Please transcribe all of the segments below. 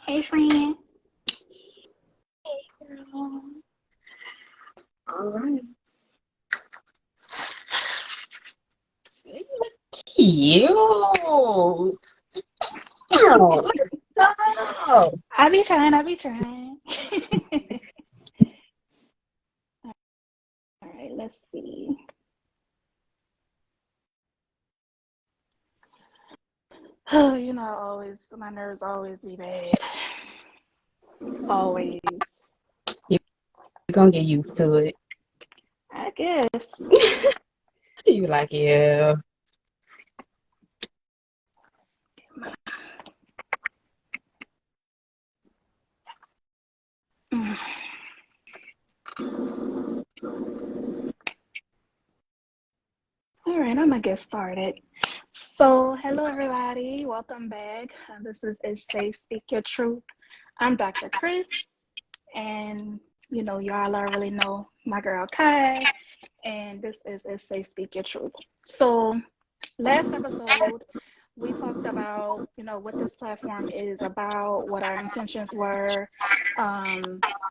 Hey, friend. All right. Cute. Oh, look at that. I be trying. All right, let's see. Oh, my nerves always be bad. Always. You're gonna get used to it. I guess. You like, yeah. Mm. All right, I'm gonna get started. So, hello everybody. Welcome back. This is It's Safe Speak Your Truth. I'm Dr. Chris, and y'all already know my girl Kai, and this is It's Safe Speak Your Truth. So, last episode we talked about what this platform is about, what our intentions were, um,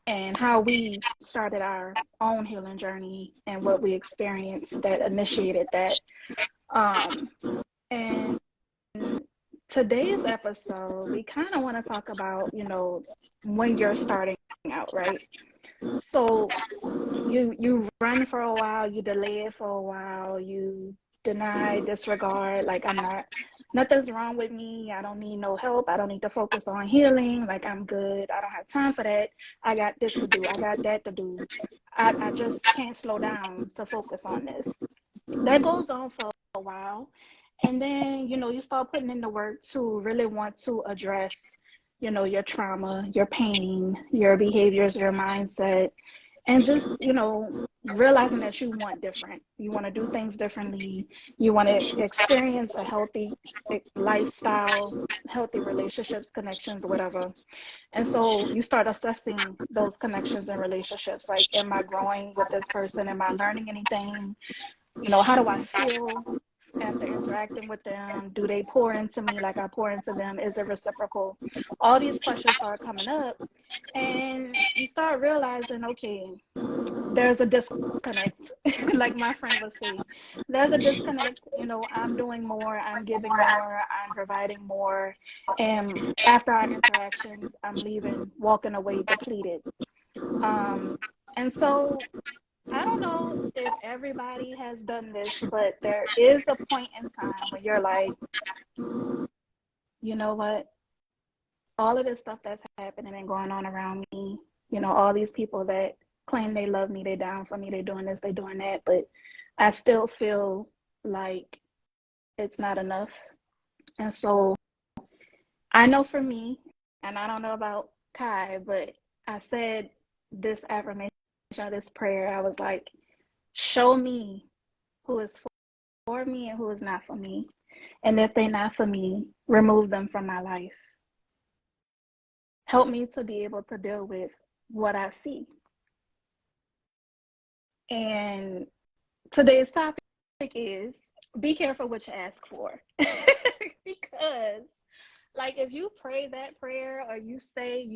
and how we started our own healing journey and what we experienced that initiated that. And today's episode, we kind of want to talk about when you're starting out, right? So you run for a while, you delay it for a while, you deny, disregard, like nothing's wrong with me, I don't need no help, I don't need to focus on healing, like I'm good, I don't have time for that, I got this to do, I got that to do, I just can't slow down to focus on this. That goes on for a while, and then you start putting in the work to really want to address your trauma, your pain, your behaviors, your mindset, and just realizing that you want different, you want to do things differently, you want to experience a healthy lifestyle, healthy relationships, connections, whatever. And so you start assessing those connections and relationships, like, am I growing with this person, am I learning anything, how do I feel after interacting with them? Do they pour into me like I pour into them? Is it reciprocal? All these questions start coming up, and you start realizing, okay, there's a disconnect. Like my friend would say, there's a disconnect. I'm doing more, I'm giving more, I'm providing more. And after our interactions, I'm leaving, walking away depleted. And so I don't know if everybody has done this, but there is a point in time where you're like, you know what? All of this stuff that's happening and going on around me, all these people that claim they love me, they down for me, they doing this, they doing that, but I still feel like it's not enough. And so I know for me, and I don't know about Kai, but I said this affirmation, this prayer, I was like, show me who is for me and who is not for me. And if they're not for me, remove them from my life. Help me to be able to deal with what I see. And today's topic is be careful what you ask for. Because, like, if you pray that prayer or you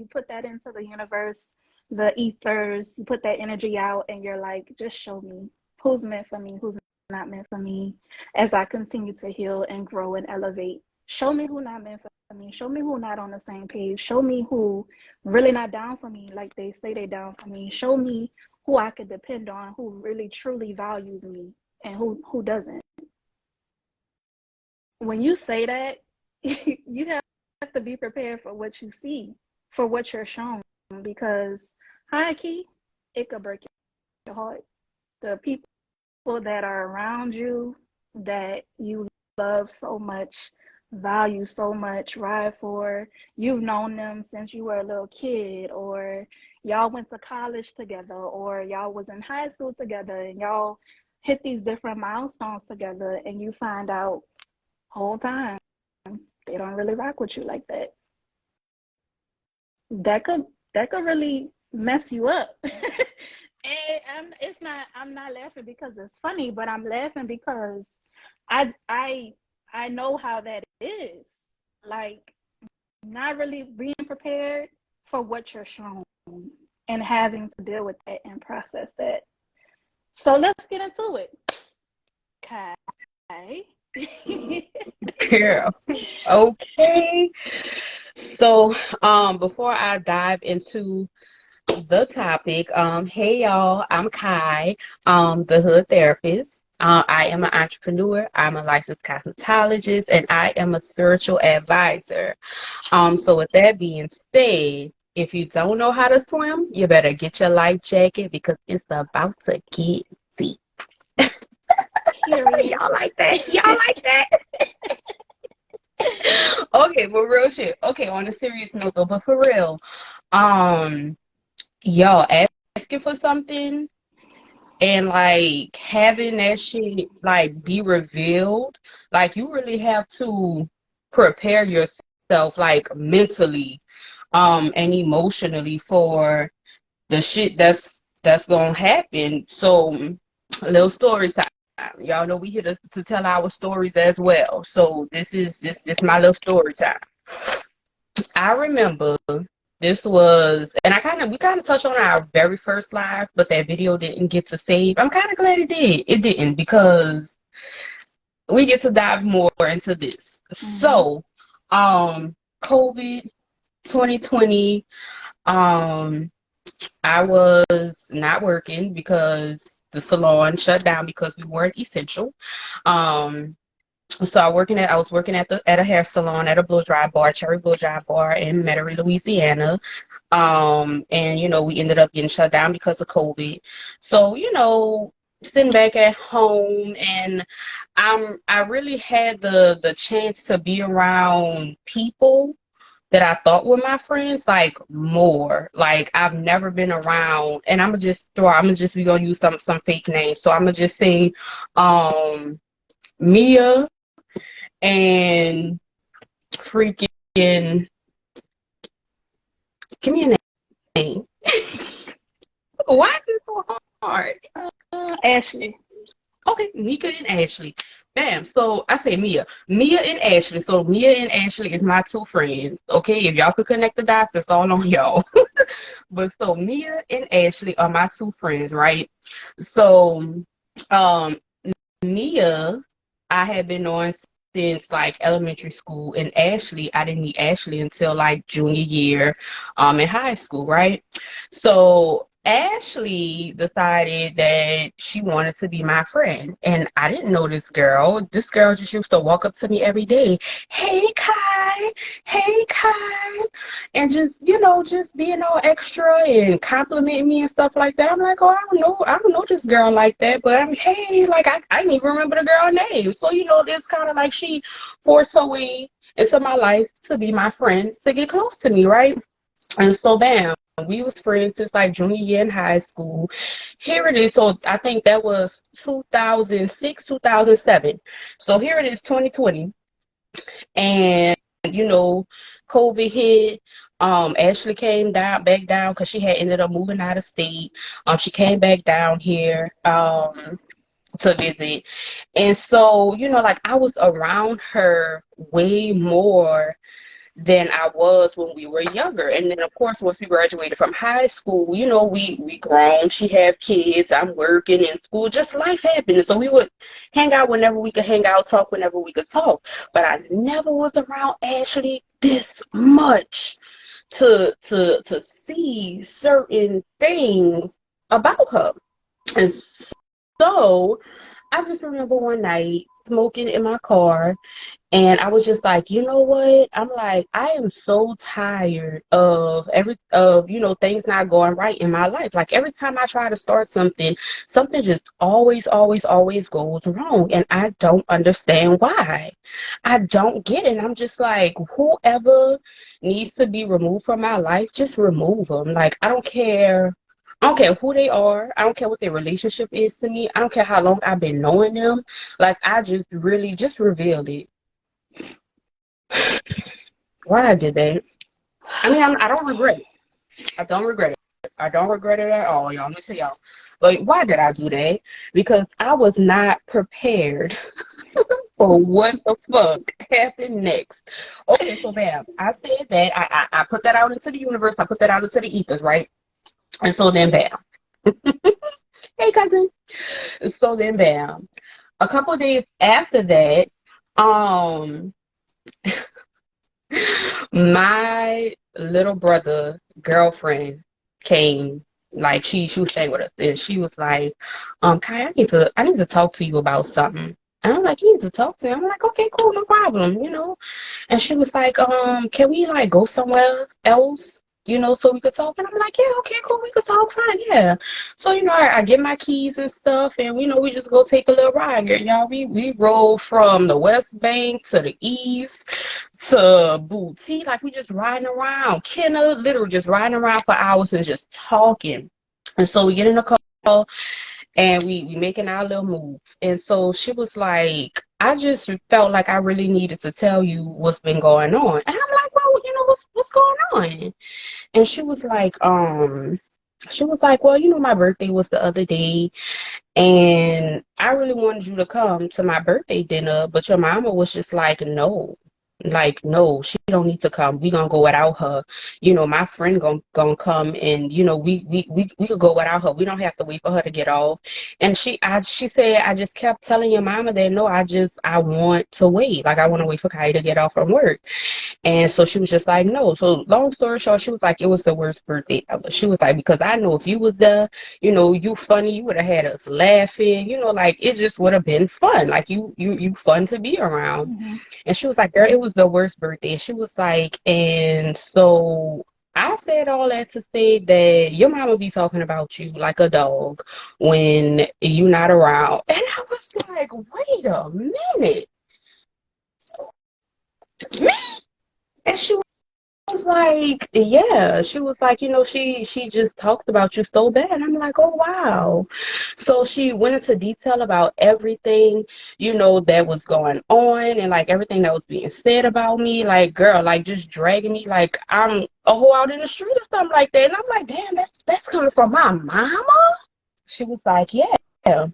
put that into the universe, the ethers, you put that energy out and you're like, just show me who's meant for me, who's not meant for me as I continue to heal and grow and elevate. Show me who not meant for me. Show me who not on the same page. Show me who really not down for me like they say they down for me. Show me who I could depend on, who really truly values me and who doesn't. When you say that, you have to be prepared for what you see, for what you're shown, because high key, it could break your heart. The people that are around you that you love so much, value so much, ride for, you've known them since you were a little kid, or y'all went to college together, or y'all was in high school together, and y'all hit these different milestones together, and you find out whole time they don't really rock with you like that. That could really mess you up. I'm not laughing because it's funny, but I'm laughing because I I I know how that is. Like, not really being prepared for what you're shown and having to deal with that and process that. So let's get into it. Okay. Girl. Okay. So, before I dive into the topic, hey y'all, I'm Kai, the hood therapist. I am an entrepreneur, I'm a licensed cosmetologist, and I am a spiritual advisor. So with that being said, if you don't know how to swim, you better get your life jacket because it's about to get deep. Period. Y'all like that? Y'all like that? Okay, but real shit. Okay, on a serious note though, but for real, um, y'all asking for something and like having that shit like be revealed, like you really have to prepare yourself like mentally, and emotionally for the shit that's gonna happen. So, little story time. Y'all know we here to tell our stories as well. So this my little story time. I remember this was, and we kind of touched on our very first live, but that video didn't get to save. I'm kind of glad it did. It didn't because we get to dive more into this. So, COVID 2020, I was not working because the salon shut down because we weren't essential. Um, So I was working at a hair salon at a blow dry bar, Cherry Blow Dry Bar in Metairie, Louisiana. And we ended up getting shut down because of COVID. So, sitting back at home and I really had the chance to be around people that I thought were my friends, like more. Like I've never been around, and I'm gonna just be gonna use some fake names. So I'm gonna just say Mia and freaking give me a name. Why is it so hard? Ashley. Okay, Mika and Ashley. Bam. So I say Mia. Mia and Ashley. So Mia and Ashley is my two friends. Okay, if y'all could connect the dots, that's all on y'all. But so Mia and Ashley are my two friends, right? So um Mia, I had been on since like elementary school, and Ashley, I didn't meet Ashley until like junior year, in high school, right? So Ashley decided that she wanted to be my friend, and I didn't know this girl. This girl just used to walk up to me every day, hey Kai, and just being all extra and complimenting me and stuff like that. I'm like, oh, I don't know this girl like that, but I'm hey, like I didn't even remember the girl name. So it's kind of like she forced her way into my life to be my friend, to get close to me, right? And so bam, we was friends since like junior year in high school. Here it is. So I think that was 2006, 2007. So here it is, 2020, and COVID hit. Ashley came back down because she had ended up moving out of state. She came back down here to visit, and so like I was around her way more than I was when we were younger. And then of course once we graduated from high school, we grown. She had kids, I'm working in school, just life happened. So we would hang out whenever we could hang out, talk whenever we could talk. But I never was around Ashley this much to see certain things about her. And so I just remember one night smoking in my car, and I was just like, you know what? I'm like, I am so tired of things not going right in my life. Like every time I try to start something, something just always, always, always goes wrong. And I don't understand why. I don't get it. I'm just like, whoever needs to be removed from my life, just remove them. Like I don't care. I don't care who they are. I don't care what their relationship is to me. I don't care how long I've been knowing them. Like I just really just revealed it. Why I did that? I mean, I don't regret it. I don't regret it. I don't regret it at all, y'all. Let me tell y'all. Like, why did I do that? Because I was not prepared for what the fuck happened next. Okay, so bam, I said that I put that out into the universe. I put that out into the ethers, right? And so then bam, hey cousin. So then bam, a couple of days after that, um, my little brother girlfriend came. Like she was staying with us, and she was like, Kai, I need to talk to you about something. And I'm like, you need to talk to me. I'm like, okay, cool, no problem. And she was like, can we like go somewhere else, so we could talk? And I'm like, yeah, okay, cool, we could talk, fine, yeah. So, I get my keys and stuff, and we just go take a little ride, girl. Y'all. We rode from the West Bank to the East to Booty, like we just riding around. Kenna, literally just riding around for hours and just talking. And so we get in the car and we making our little move. And so she was like, I just felt like I really needed to tell you what's been going on. And I'm like, well, what's going on? And she was like, well, my birthday was the other day, and I really wanted you to come to my birthday dinner, but your mama was just like, no. Like, no, she don't need to come. We gonna go without her. My friend gonna come, and we could go without her. We don't have to wait for her to get off. And she said, I just kept telling your mama that no, I want to wait. Like, I want to wait for Kai to get off from work. And so she was just like, no. So long story short, she was like, it was the worst birthday ever. She was like, because I know if you was there, you funny, you would have had us laughing, like it just would have been fun. Like you fun to be around. Mm-hmm. And she was like, girl, it was the worst birthday. And she was like, and so I said all that to say that your mama be talking about you like a dog when you not around. And I was like, wait a minute. Me? And she was like, yeah. She was like, she just talked about you so bad. I'm like, oh wow. So she went into detail about everything, that was going on, and like everything that was being said about me. Like, girl, like just dragging me like I'm a hoe out in the street or something like that. And I'm like, damn, that's coming from my mama. She was like, yeah. So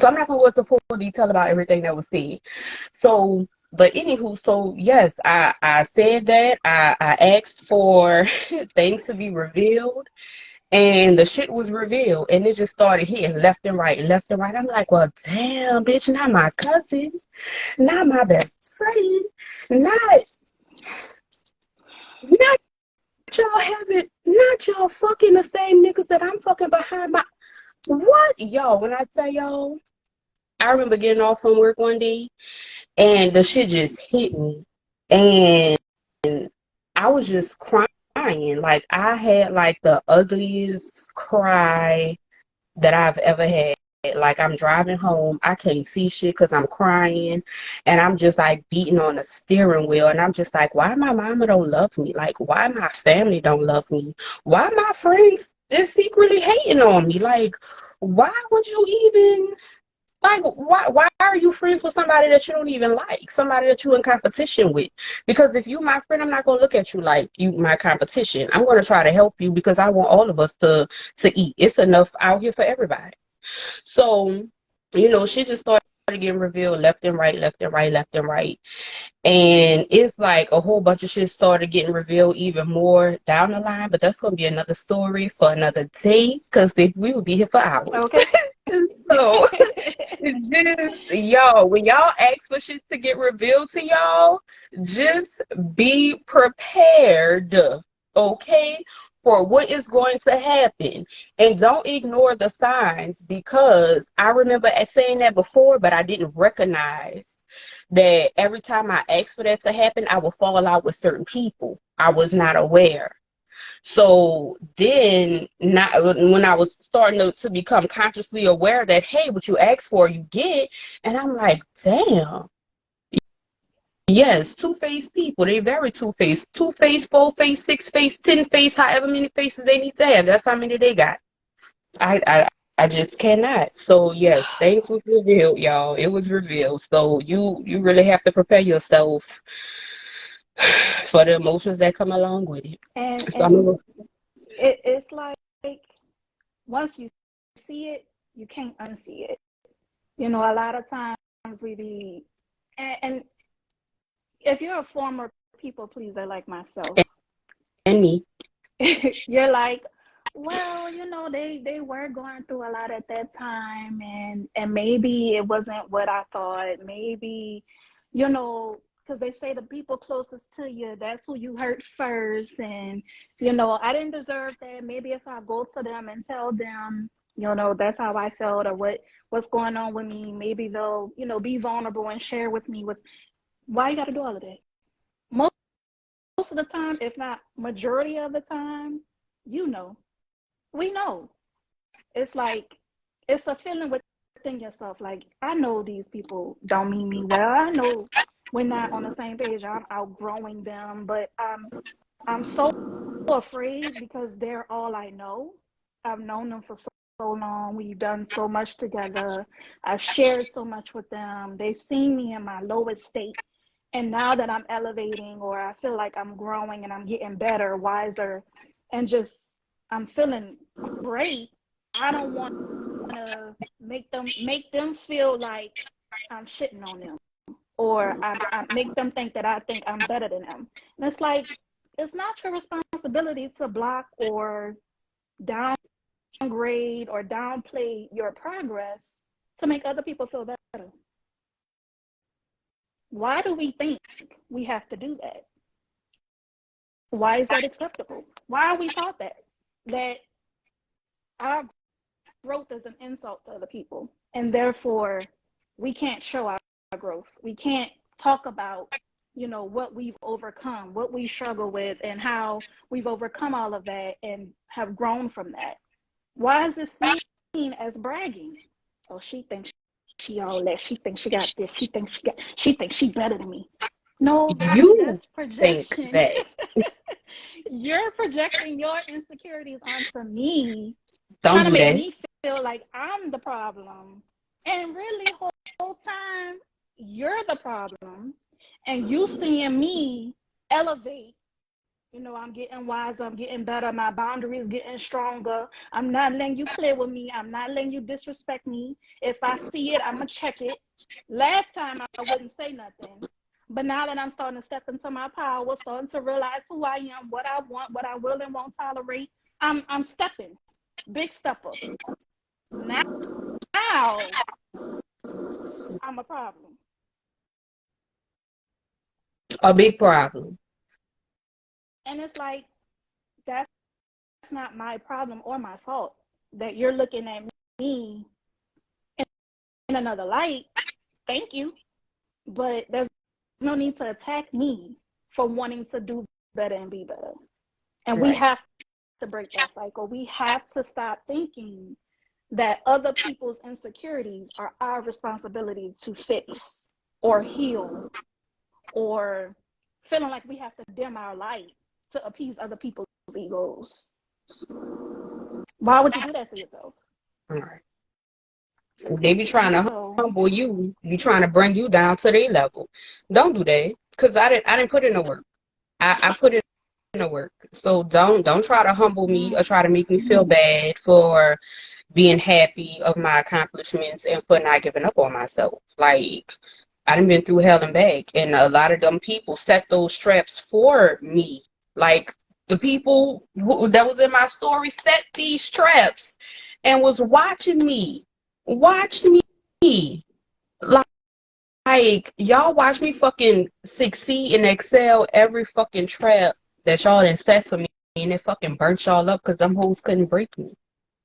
I'm not gonna go into full detail about everything that was said. So, but anywho, so yes, I said that I asked for things to be revealed, and the shit was revealed, and it just started hitting left and right, left and right. I'm like, well, damn, bitch, not my cousin, not my best friend, not y'all having, not y'all fucking the same niggas that I'm fucking behind my. What, y'all? When I tell y'all, I remember getting off from work one day, and the shit just hit me, and I was just crying. Like, I had like the ugliest cry that I've ever had. Like, I'm driving home, I can't see shit because I'm crying, and I'm just like beating on the steering wheel, and I'm just like, why my mama don't love me? Like, why my family don't love me? Why my friends is secretly hating on me? Like, why would you even? Like, why are you friends with somebody that you don't even like? Somebody that you're in competition with? Because if you my friend, I'm not gonna look at you like you my competition. I'm gonna try to help you because I want all of us to eat. It's enough out here for everybody. So, she just started getting revealed left and right, left and right, left and right. And it's like a whole bunch of shit started getting revealed even more down the line, but that's gonna be another story for another day because we would be here for hours. Okay. So just y'all, when y'all ask for shit to get revealed to y'all, just be prepared, okay, for what is going to happen. And don't ignore the signs, because I remember saying that before, but I didn't recognize that every time I asked for that to happen, I would fall out with certain people. I was not aware. So then, not when I was starting to become consciously aware that, hey, what you asked for, you get, and I'm like, damn. Yes, two-faced people. They very two-faced. Two-faced, four-faced, six-faced, 10-faced, however many faces they need to have. That's how many they got. I just cannot. So yes, things was revealed, y'all. It was revealed. So you really have to prepare yourself for the emotions that come along with it. And So I'm it's like once you see it, you can't unsee it. A lot of times we be And if you're a former people pleaser like myself, And me. you're like, well, they were going through a lot at that time, and maybe it wasn't what I thought. Maybe, because they say the people closest to you, that's who you hurt first. And, I didn't deserve that. Maybe if I go to them and tell them, that's how I felt, or what's going on with me, maybe they'll, be vulnerable and share with me why you got to do all of that. Most of the time, if not majority of the time, we know. It's like, it's a feeling within yourself. Like, I know these people don't mean me well. I know we're not on the same page. I'm outgrowing them, but I'm so afraid because they're all I know. I've known them for so long. We've done so much together. I've shared so much with them. They've seen me in my lowest state. And now that I'm elevating, or I feel like I'm growing and I'm getting better, wiser, and just I'm feeling great, I don't want to make them feel like I'm shitting on them, or I make them think that I think I'm better than them. And it's like, it's not your responsibility to block or downgrade or downplay your progress to make other people feel better. Why do we think we have to do that? Why is that acceptable? Why are we taught that our growth is an insult to other people, and therefore we can't show our growth? We can't talk about, what we've overcome, what we struggle with, and how we've overcome all of that and have grown from that. Why is it seen as bragging? Oh, she thinks she all that. She thinks she got this. She thinks she better than me. No, baby, You that's think projection. that. You're projecting your insecurities onto me, Don't trying to do make that. me feel like I'm the problem. And really, whole time, you're the problem. And you seeing me elevate. I'm getting wiser, I'm getting better, my boundaries getting stronger. I'm not letting you play with me. I'm not letting you disrespect me. If I see it, I'm going to check it. Last time I wouldn't say nothing. But now that I'm starting to step into my power, starting to realize who I am, what I want, what I will and won't tolerate, I'm stepping. Big stepper. Now I'm a problem. A big problem. And it's like, that's not my problem or my fault that you're looking at me in another light. Thank you. But there's no need to attack me for wanting to do better and be better. And we have to break that cycle. We have to stop thinking that other people's insecurities are our responsibility to fix or heal, or feeling like we have to dim our light to appease other people's egos. Why would you do that to yourself? All right. They be trying to So, humble you, be trying to bring you down to their level. Don't do that, because I didn't put in the work. I put in the work. So don't try to humble me or try to make me feel bad for being happy of my accomplishments and for not giving up on myself. Like, I done been through hell and back, and a lot of them people set those traps for me. Like, the people that was in my story set these traps and was watching me. Watch me. Like, y'all watch me fucking succeed and excel every fucking trap that y'all done set for me, and it fucking burnt y'all up because them hoes couldn't break me.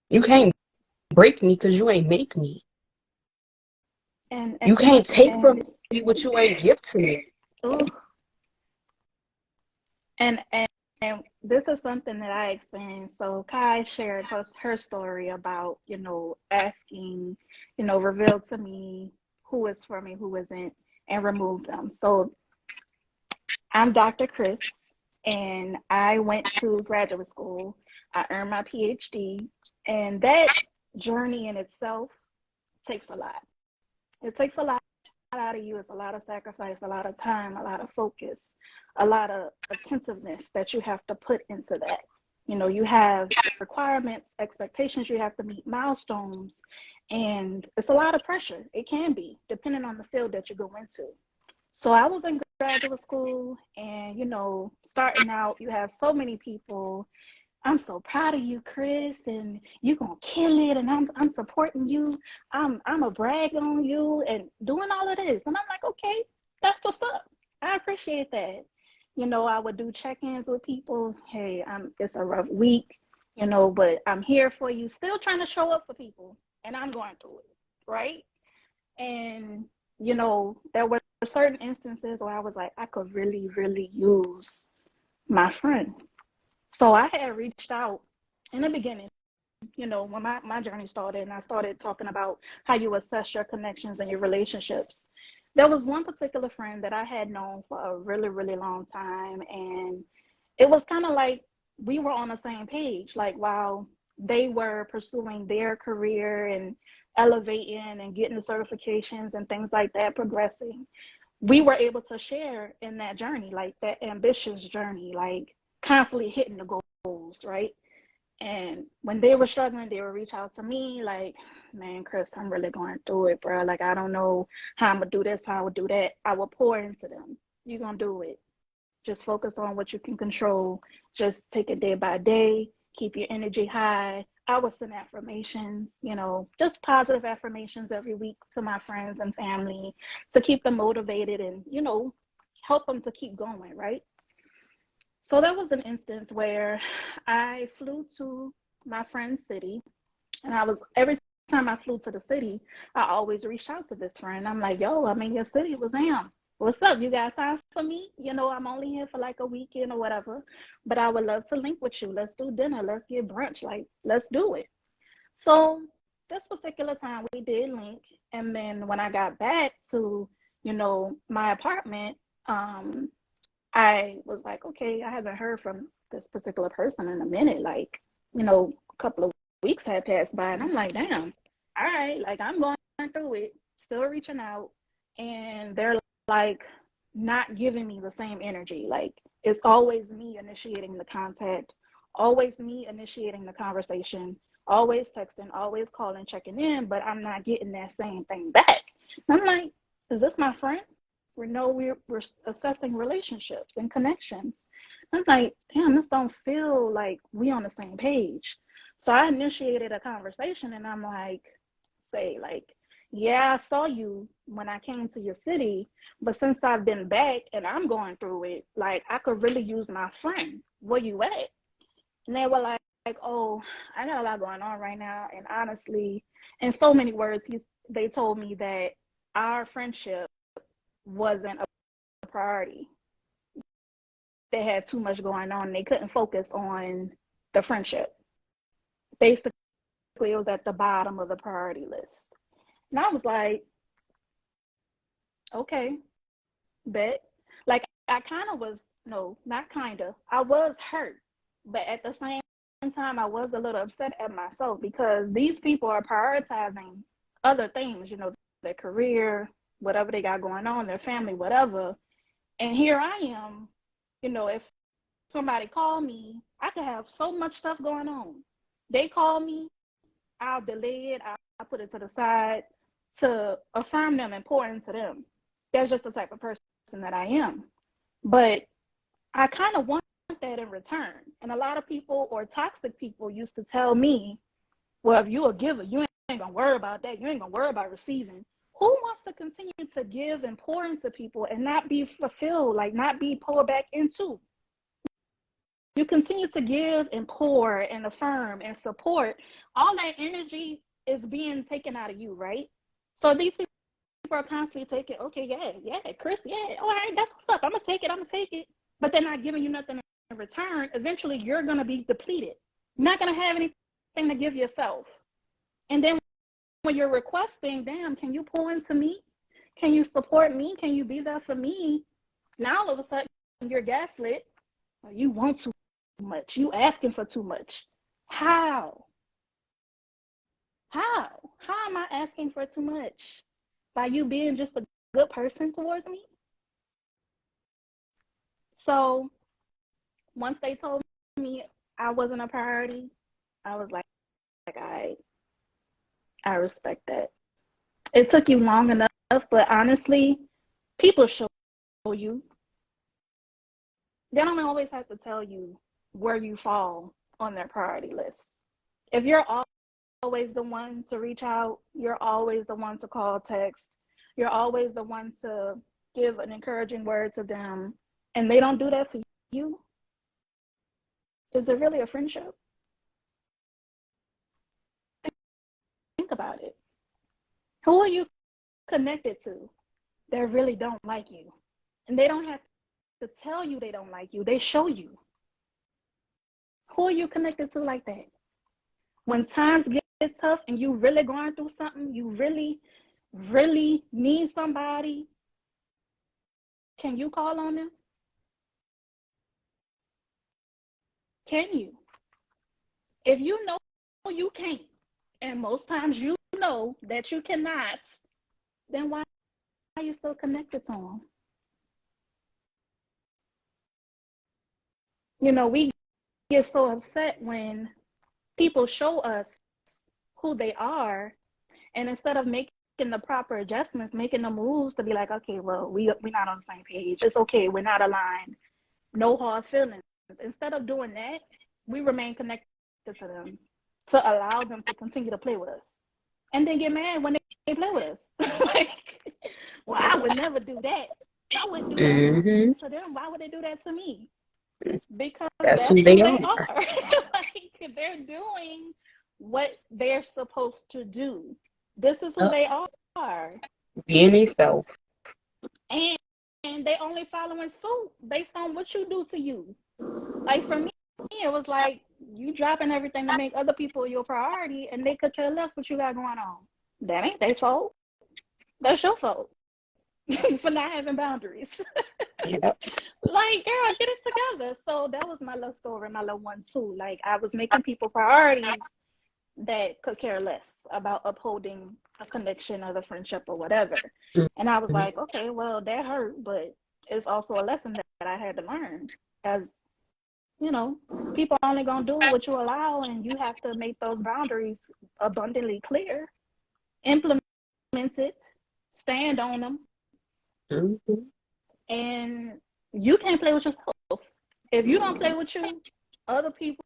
You can't break me because you ain't make me. and You can't take from me what you ain't give to me. ooh, and this is something that I experienced. So Kai shared her story about, asking, revealed to me who is for me, who isn't, and remove them. So I'm Dr. Chris, and I went to graduate school. I earned my PhD, and that journey in itself takes a lot. It takes a lot out of you. It's a lot of sacrifice, a lot of time, a lot of focus, a lot of attentiveness that you have to put into that. You have requirements, expectations, you have to meet milestones, and it's a lot of pressure. It can be, depending on the field that you go into. So I was in graduate school, and starting out, you have so many people. I'm so proud of you, Chris, and you gonna kill it, and I'm supporting you. I'm a brag on you and doing all of this. And I'm like, okay, that's what's up. I appreciate that. I would do check-ins with people. Hey, it's a rough week, but I'm here for you. Still trying to show up for people, and I'm going through it, right? And there were certain instances where I was like, I could really, really use my friend. So I had reached out in the beginning, when my journey started, and I started talking about how you assess your connections and your relationships. There was one particular friend that I had known for a really, really long time. And it was kind of like we were on the same page. Like, while they were pursuing their career and elevating and getting the certifications and things like that, progressing, we were able to share in that journey, like that ambitious journey, like constantly hitting the goals, right? And when they were struggling, they would reach out to me like, man, Chris, I'm really going through it, bro. Like, I don't know how I'm going to do this, how I would do that. I would pour into them. You're going to do it. Just focus on what you can control. Just take it day by day. Keep your energy high. I would send affirmations, just positive affirmations every week to my friends and family to keep them motivated and, help them to keep going, right? So there was an instance where I flew to my friend's city, and every time I flew to the city, I always reached out to this friend. I'm like, yo, I'm in your city. What's up? You got time for me? I'm only here for like a weekend or whatever, but I would love to link with you. Let's do dinner. Let's get brunch. Like, let's do it. So this particular time we did link. And then when I got back to, my apartment, I was like, okay, I haven't heard from this particular person in a minute. Like, a couple of weeks had passed by, and I'm like, damn, all right, like, I'm going through it, still reaching out. And they're like not giving me the same energy. Like, it's always me initiating the contact, always me initiating the conversation, always texting, always calling, checking in, but I'm not getting that same thing back. And I'm like, is this my friend? We're assessing relationships and connections. I'm like, damn, this don't feel like we on the same page. So I initiated a conversation, and I'm like, yeah, I saw you when I came to your city, but since I've been back and I'm going through it, like, I could really use my friend. Where you at? And they were like, oh, I got a lot going on right now. And honestly, in so many words, they told me that our friendship wasn't a priority. They had too much going on. They couldn't focus on the friendship. Basically, it was at the bottom of the priority list. And I was like, okay, bet. Like, I kind of was, no, not kind of. I was hurt. But at the same time, I was a little upset at myself because these people are prioritizing other things, their career, whatever they got going on, their family, whatever. And here I am, if somebody called me, I could have so much stuff going on. They call me, I'll delay it, I'll put it to the side to affirm them and pour into them. That's just the type of person that I am. But I kind of want that in return. And a lot of people, or toxic people, used to tell me, well, if you're a giver, you ain't gonna worry about that. You ain't gonna worry about receiving. Who wants to continue to give and pour into people and not be fulfilled, like not be poured back into? You continue to give and pour and affirm and support, all that energy is being taken out of you, right? So these people are constantly taking, okay, yeah, Chris, yeah, all right, that's what's up. I'm gonna take it. But they're not giving you nothing in return. Eventually, you're gonna be depleted. You're not gonna have anything to give yourself. And then when you're requesting, damn, can you pour into me? Can you support me? Can you be there for me? Now all of a sudden you're gaslit. You want too much. You asking for too much. How? How am I asking for too much? By you being just a good person towards me? So once they told me I wasn't a priority, I was like, I respect that. It took you long enough, but honestly, people show you. They don't always have to tell you where you fall on their priority list. If you're always the one to reach out, you're always the one to call, text, you're always the one to give an encouraging word to them, and they don't do that for you, is it really a friendship? Think about it. Who are you connected to that really don't like you? And they don't have to tell you they don't like you, they show you. Who are you connected to like that? When times get tough and you really going through something, you really, really need somebody, can you call on them? Can you? If you know you can't, and most times you know that you cannot, then why are you still connected to them? You know, we get so upset when people show us who they are, and instead of making the proper adjustments, making the moves to be like, okay, well, we're not on the same page. It's okay, we're not aligned. No hard feelings. Instead of doing that, we remain connected to them to allow them to continue to play with us, and then get mad when they play with us. Like, well, I would never do that. I wouldn't do that to them. Why would they do that to me? Because that's who they are. Like, they're doing what they're supposed to do. This is who they are. Being themselves. And they only following suit based on what you do to you. Like, for me, it was like you dropping everything to make other people your priority, and they could care less what you got going on. That ain't their fault. That's your fault for not having boundaries. Yep. Like, girl, get it together. So that was my love story, my love one too. Like, I was making people priorities that could care less about upholding a connection or the friendship or whatever. And I was like, okay, well, that hurt, but it's also a lesson that I had to learn. As you know, people are only gonna do what you allow, and you have to make those boundaries abundantly clear, implement it, stand on them. And you can't play with yourself. If you don't play with you, other people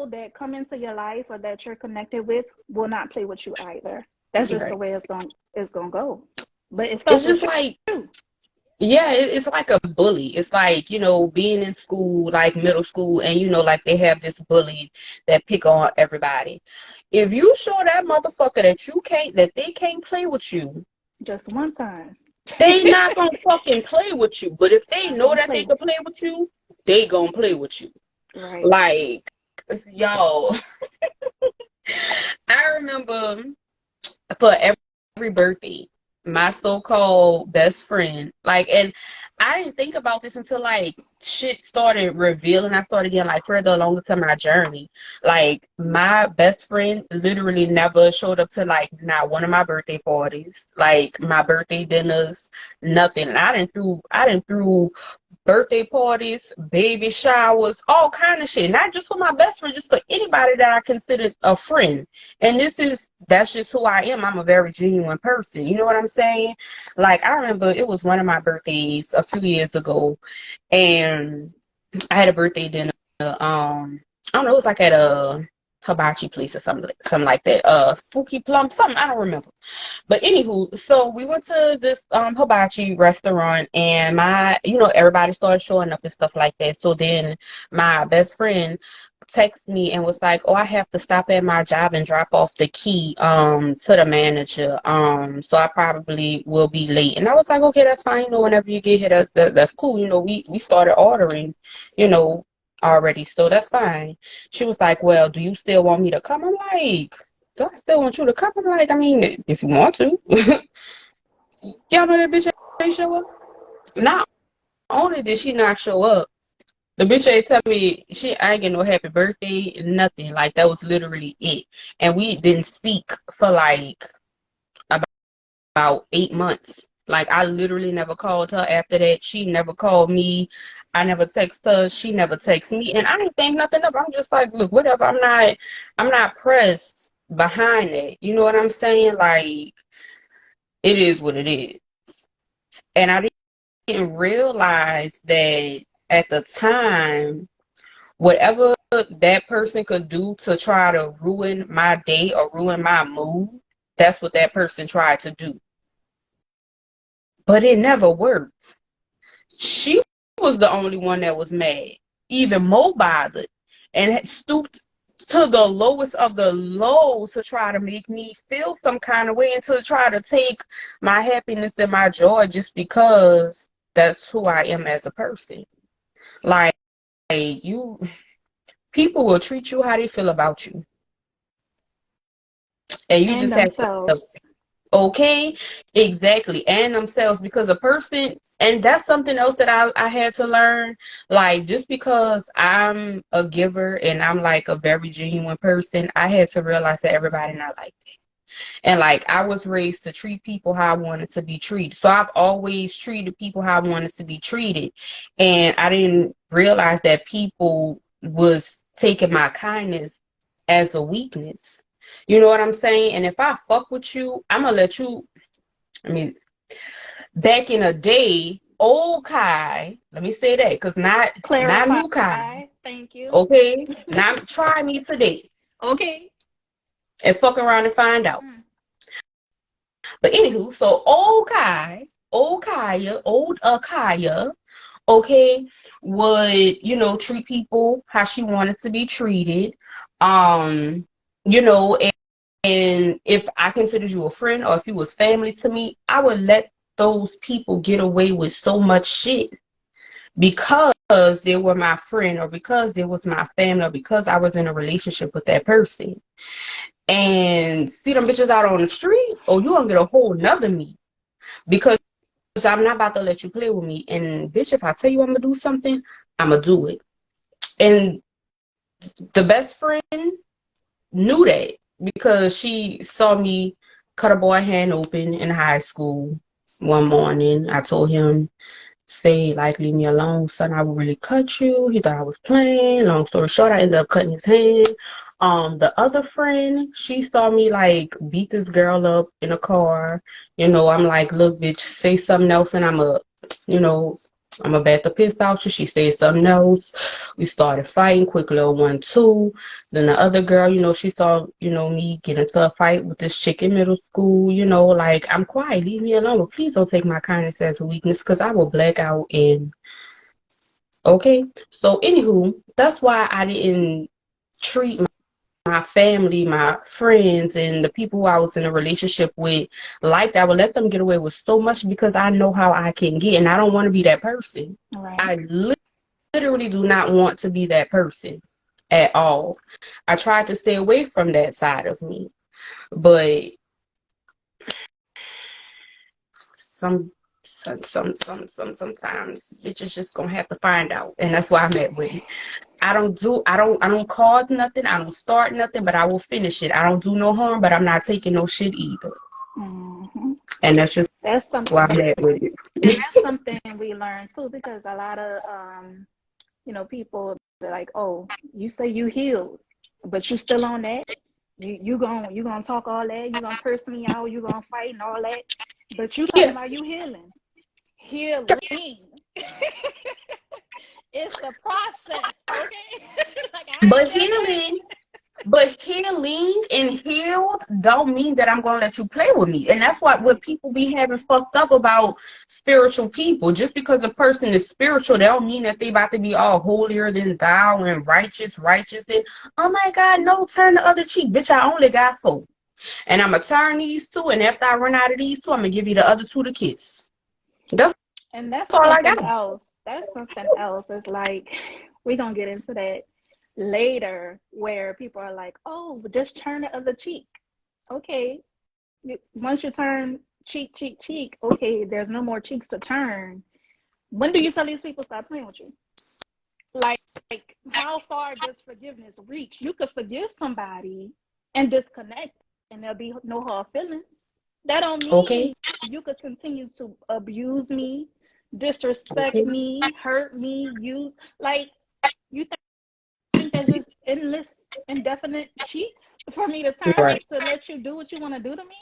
that come into your life or that you're connected with will not play with you either. That's just the way it's gonna go. But it's just like you. Yeah, it's like a bully. It's like, you know, being in school, like middle school, and, you know, like they have this bully that pick on everybody. If you show that motherfucker that they can't play with you just one time, they not gonna fucking play with you. But if they know that they can play with you, they gonna play with you. Right. Like, yo, I remember for every birthday, my so-called best friend, like, and I didn't think about this until like shit started revealing. I started getting like further along into my journey. Like, my best friend literally never showed up to like not one of my birthday parties, like my birthday dinners, nothing. And I didn't threw birthday parties, baby showers, all kind of shit. Not just for my best friend, just for anybody that I considered a friend. And that's just who I am. I'm a very genuine person. You know what I'm saying? Like, I remember it was one of my birthdays a few years ago, and I had a birthday dinner. I don't know, it was like at a hibachi place or something like that. Fuki Plum, something, I don't remember. But anywho, so we went to this hibachi restaurant, and everybody started showing up and stuff like that. So then my best friend texted me and was like, "Oh, I have to stop at my job and drop off the key to the manager. So I probably will be late." And I was like, "Okay, that's fine. You know, whenever you get here, that's cool. You know, we started ordering, you know, already, so that's fine." She was like, "Well, do you still want me to come?" I'm like, "Do I still want you to come?" I'm like, "I mean, if you want to." Y'all know that bitch ain't show up. Not only did she not show up, the bitch ain't tell me I ain't get no happy birthday, nothing. Like, that was literally it. And we didn't speak for like about 8 months. Like, I literally never called her after that. She never called me. I never text her. She never texts me. And I didn't think nothing of it. I'm just like, look, whatever. I'm not pressed behind it. You know what I'm saying? Like, it is what it is. And I didn't realize that at the time, whatever that person could do to try to ruin my day or ruin my mood, that's what that person tried to do. But it never worked. She was the only one that was mad, even more bothered, and had stooped to the lowest of the lows to try to make me feel some kind of way and to try to take my happiness and my joy just because that's who I am as a person. Like, you, people will treat you how they feel about you, and you And just have to. themselves. Okay, exactly. And themselves, because a person, and that's something else that I had to learn. Like, just because I'm a giver and I'm like a very genuine person, I had to realize that everybody not like that. And like, I was raised to treat people how I wanted to be treated. So I've always treated people how I wanted to be treated. And I didn't realize that people was taking my kindness as a weakness. You know what I'm saying? And if I fuck with you, I'm gonna let you. I mean, back in the day, old Kai, let me say that, because not Clarify. new Kai. Thank you. Okay? Now try me today Okay. and fuck around and find out. Mm. But anywho, so old Akaya, okay, would, treat people how she wanted to be treated. Um, you know, and if I considered you a friend or if you was family to me, I would let those people get away with so much shit because they were my friend or because they was my family or because I was in a relationship with that person. And see them bitches out on the street, oh, you gonna get a whole nother me because I'm not about to let you play with me. And bitch, if I tell you I'm gonna do something, I'm gonna do it. And the best friend knew that because she saw me cut a boy hand open in high school one morning. I told him, say, like, leave me alone, son. I would really cut you. He thought I was playing. Long story short, I ended up cutting his hand. The other friend, she saw me like beat this girl up in a car. I'm like, look, bitch, say something else and you know, I'm a bat the piss out you. She said something else. We started fighting, quick little 1-2. Then the other girl, she saw, me get into a fight with this chick in middle school, like, I'm quiet, leave me alone. But please don't take my kindness as a weakness because I will black out and okay. So anywho, that's why I didn't treat my family, my friends, and the people who I was in a relationship with like that. I would let them get away with so much because I know how I can get, and I don't want to be that person. Right. I literally do not want to be that person at all. I tried to stay away from that side of me, but sometimes bitches just gonna have to find out, and that's why I'm at with it. I don't cause nothing. I don't start nothing, but I will finish it. I don't do no harm, but I'm not taking no shit either. Mm-hmm. And that's just That's why something, I'm at with and it. that's something we learned too, because a lot of people, they're like, oh, you say you healed, but you still on that. You gonna talk all that. You gonna curse me out. You gonna fight and all that, but you talking about Yes. you healing. It's the process, okay? Like I But ain't there yet. healing and healed don't mean that I'm gonna let you play with me. And that's what people be having fucked up about spiritual people. Just because a person is spiritual, they don't mean that they about to be all holier than thou and righteous, and oh my God, no, turn the other cheek. Bitch, I only got 4. And I'm gonna turn these 2, and after I run out of these 2, I'm gonna give you the other 2 to kiss. That's And that's all I something got. else. That's something else. It's like we're gonna get into that later, where people are like, "Oh, just turn the other cheek." Okay, once you turn cheek, cheek, cheek, okay, there's no more cheeks to turn. When do you tell these people stop playing with you? Like, how far does forgiveness reach? You could forgive somebody and disconnect, and there'll be no hard feelings. That don't Okay. mean you could continue to abuse me, disrespect Okay. me, hurt me, use like you think there's just endless, indefinite cheats for me to turn Right. to let you do what you want to do to me?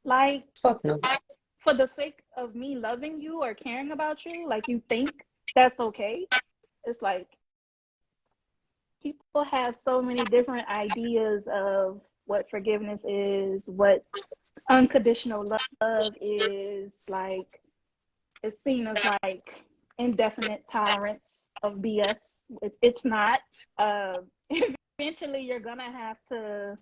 Like, Fuck no. for the sake of me loving you or caring about you, like you think that's okay. It's like people have so many different ideas of what forgiveness is, what unconditional love is. Like it's seen as like indefinite tolerance of BS. It's not. Uh, eventually, you're gonna have to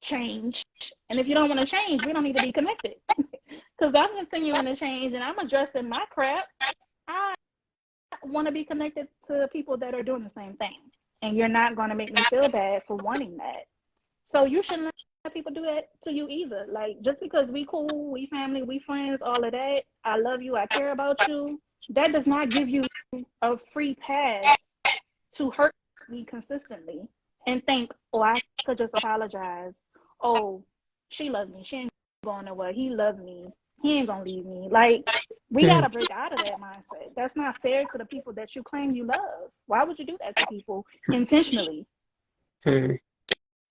change, and if you don't want to change, we don't need to be connected. Because I'm continuing to change, and I'm addressing my crap. I want to be connected to people that are doing the same thing, and you're not going to make me feel bad for wanting that. So you shouldn't let people do that to you either. Like just because we cool, we family, we friends, all of that. I love you. I care about you. That does not give you a free pass to hurt me consistently and think, oh, I could just apologize. Oh, she loved me. She ain't going nowhere. He loved me. He ain't gonna leave me. Like we gotta break out of that mindset. That's not fair to the people that you claim you love. Why would you do that to people intentionally? And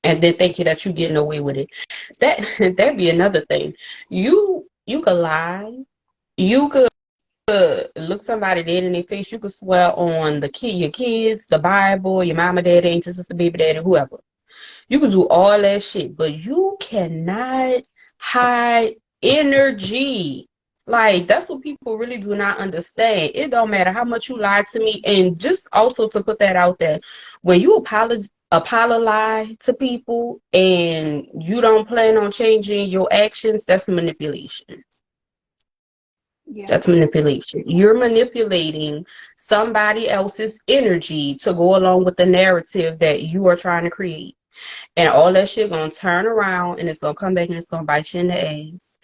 then thinking that you're getting away with it. That'd be another thing. You could lie. You could look somebody dead in their face. You could swear on your kids, the Bible, your mama, daddy, ain't your sister, baby daddy, whoever. You can do all that shit, but you cannot hide energy. Like, that's what people really do not understand. It don't matter how much you lied to me. And just also to put that out there, when you apologize to people and you don't plan on changing your actions, that's manipulation. Yeah. That's manipulation. You're manipulating somebody else's energy to go along with the narrative that you are trying to create. And all that shit gonna turn around and it's gonna come back and it's gonna bite you in the ass.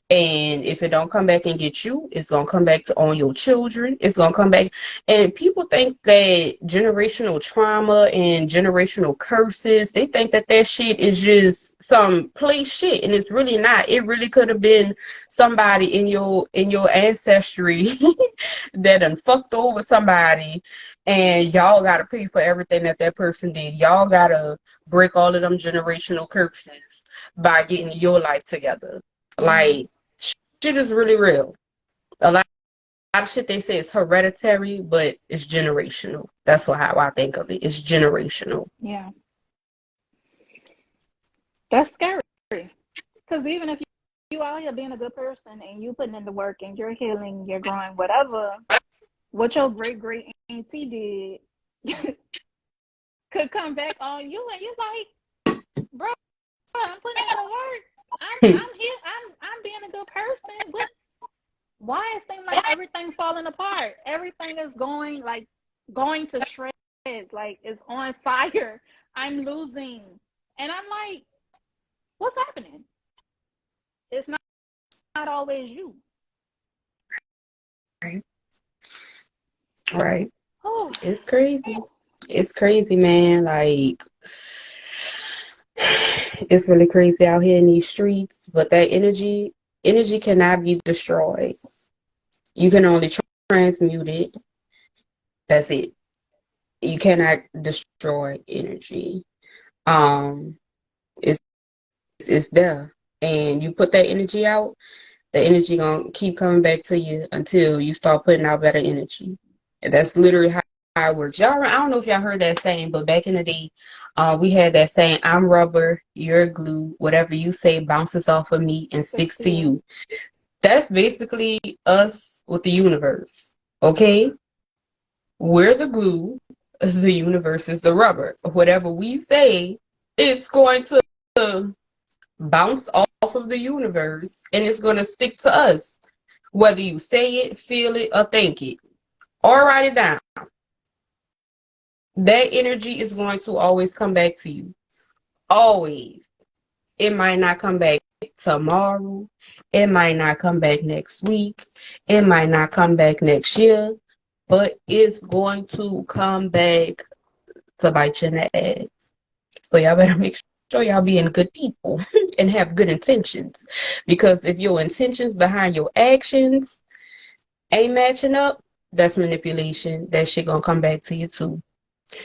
And if it don't come back and get you, it's gonna come back to on your children. It's gonna come back. And people think that generational trauma and generational curses, they think that that shit is just some play shit, and it's really not. It really could have been somebody in your ancestry that done fucked over somebody, and y'all gotta pay for everything that that person did. Y'all gotta break all of them generational curses by getting your life together. Like, shit is really real. A lot of shit they say is hereditary, but it's generational. That's how I think of it. It's generational. Yeah. That's scary. Because even if you out here being a good person and you putting in the work and you're healing, you're growing, whatever, what your great auntie did could come back on you, and you're like, bro, I'm putting in the work. I'm here. I'm being a good person. But why it seems like everything falling apart? Everything is going to shreds. Like it's on fire. I'm losing, and I'm like, what's happening? It's not always you. Right. Oh, it's crazy. It's crazy, man. Like, it's really crazy out here in these streets. But that energy cannot be destroyed. You can only transmute it. That's it. You cannot destroy energy. It's there, and you put that energy out. The energy gonna keep coming back to you until you start putting out better energy. And that's literally how it works. Y'all, I don't know if y'all heard that saying, but back in the day, we had that saying, I'm rubber, you're glue. Whatever you say bounces off of me and sticks to you. That's basically us with the universe, okay? We're the glue. The universe is the rubber. Whatever we say, it's going to bounce off of the universe and it's going to stick to us, whether you say it, feel it, or think it, or write it down. That energy is going to always come back to you. Always. It might not come back tomorrow. It might not come back next week. It might not come back next year, but it's going to come back to bite you in the ass. So y'all better make sure y'all being good people and have good intentions. Because if your intentions behind your actions ain't matching up, that's manipulation. That shit gonna come back to you too.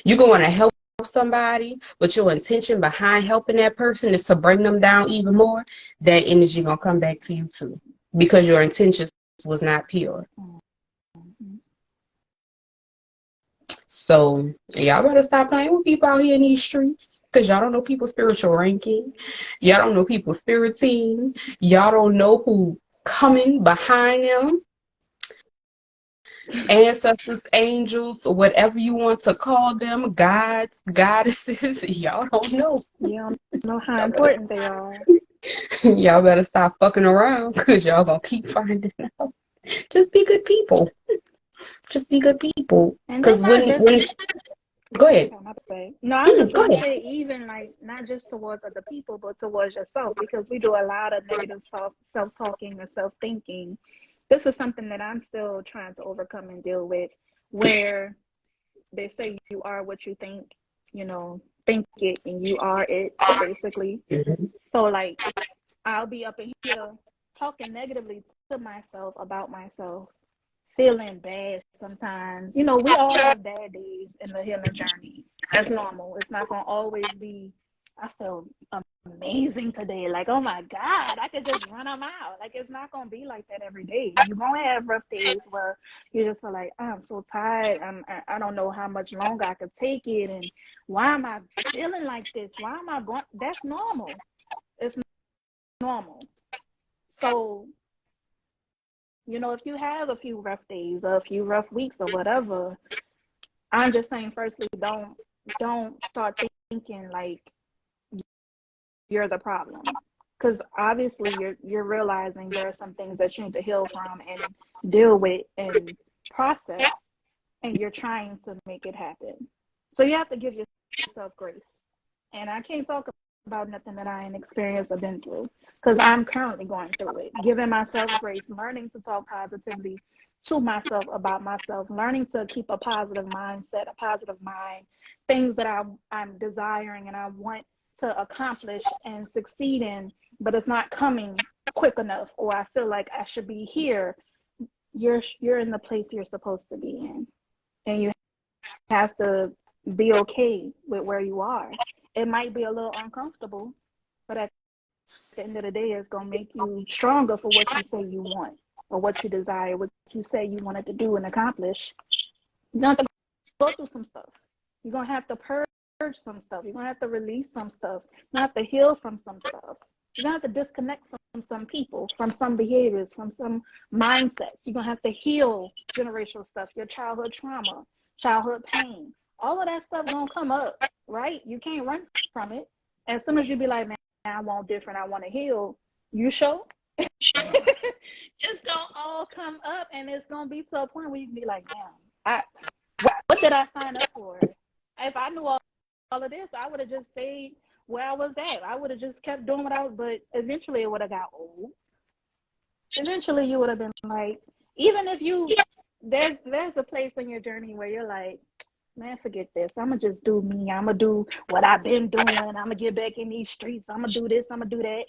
You gonna want to help somebody, but your intention behind helping that person is to bring them down even more. That energy gonna come back to you too. because your intentions was not pure. Mm-hmm. So y'all better stop playing with people out here in these streets. Cause y'all don't know people's spiritual ranking. Y'all don't know people's spirit team. Y'all don't know who coming behind them. Ancestors, angels, or whatever you want to call them, gods, goddesses. Y'all don't know. You don't know how Y'all better, important they are. y'all better stop fucking around because y'all gonna keep finding out. Just be good people. Just be good people. And then Because not when just, go ahead. oh, my bad. No, I was just Go gonna ahead. say even like not just towards other people, but towards yourself, because we do a lot of negative self talking and self thinking. This is something that I'm still trying to overcome and deal with, where they say you are what you think it and you are it, basically. Mhm. So like I'll be up in here talking negatively to myself about myself, feeling bad sometimes. We all have bad days in the healing journey. That's normal. It's not gonna always be, I feel amazing today. Like, oh my God, I could just run them out. Like, it's not gonna be like that every day. You're gonna have rough days where you just feel like, oh, I'm so tired. I don't know how much longer I could take it, and why am I feeling like this? Why am I going? That's normal. It's normal. So, if you have a few rough days or a few rough weeks or whatever, I'm just saying, firstly, don't start thinking like you're the problem, because obviously you're realizing there are some things that you need to heal from and deal with and process, and you're trying to make it happen. So you have to give yourself grace. And I can't talk about nothing that I ain't experienced or been through, because I'm currently going through it. Giving myself grace, learning to talk positively to myself about myself, learning to keep a positive mindset, a positive mind, things that I'm desiring and I want to accomplish and succeed in, but it's not coming quick enough, or I feel like I should be here. You're in the place you're supposed to be in, and you have to be okay with where you are. It might be a little uncomfortable, but at the end of the day, it's going to make you stronger for what you say you want or what you desire, what you say you wanted to do and accomplish. You're going to have to go through some stuff. You're going to have to purge some stuff. You're going to have to release some stuff. You're going to have to heal from some stuff. You're going to have to disconnect from some people, from some behaviors, from some mindsets. You're going to have to heal generational stuff, your childhood trauma, childhood pain. All of that stuff going to come up, right? You can't run from it. As soon as you be like, man, I want different, I want to heal, you show it's going to all come up, and it's going to be to a point where you can be like, damn, what did I sign up for? If I knew all of this, I would have just stayed where I was at. I would have just kept doing what I was, but eventually it would have got old. Eventually you would have been like, even if there's a place in your journey where you're like, man, forget this. I'm going to just do me. I'm going to do what I've been doing. I'm going to get back in these streets. I'm going to do this. I'm going to do that.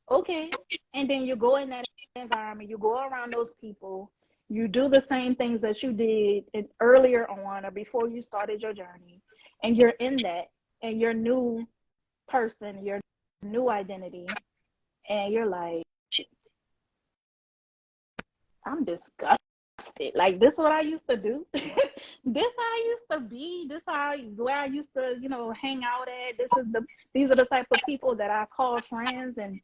Okay. And then you go in that environment. You go around those people. You do the same things that you did earlier on or before you started your journey. And you're in that. And your new person, your new identity. And you're like, I'm disgusted. Like, this is what I used to do. This how I used to be. This where I used to, hang out at. These are the type of people that I call friends, and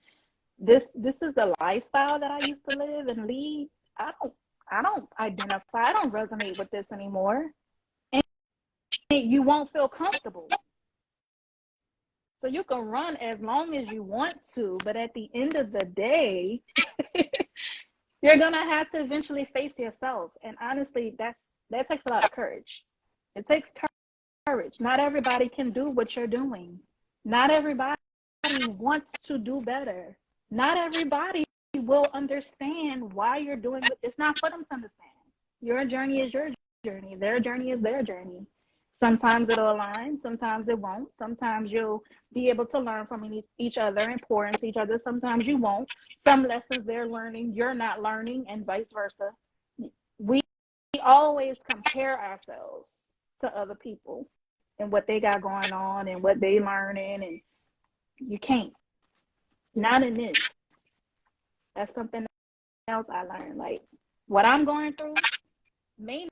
this is the lifestyle that I used to live and lead. I don't identify. I don't resonate with this anymore. And you won't feel comfortable. So you can run as long as you want to, but at the end of the day, you're going to have to eventually face yourself. And honestly, that takes a lot of courage. It takes courage. Not everybody can do what you're doing. Not everybody wants to do better. Not everybody will understand why you're doing it. It's not for them to understand. Your journey is your journey. Their journey is their journey. Sometimes it'll align. Sometimes it won't. Sometimes you'll be able to learn from each other and pour into each other. Sometimes you won't. Some lessons they're learning, you're not learning, and vice versa. We always compare ourselves to other people and what they got going on and what they learning, and you can't. Not in this. That's something else I learned. Like what I'm going through may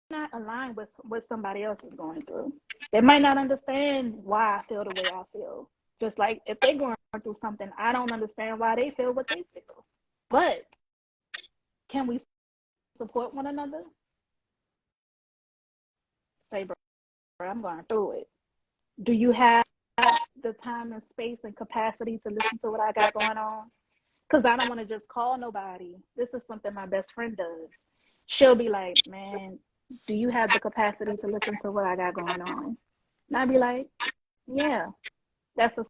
not align with what somebody else is going through. They might not understand why I feel the way I feel. Just like if they're going through something, I don't understand why they feel what they feel. But can we support one another? Say, bro, I'm going through it. Do you have the time and space and capacity to listen to what I got going on? Because I don't want to just call nobody. This is something my best friend does. She'll be like, man, do you have the capacity to listen to what I got going on? And I'd be like, yeah, that's a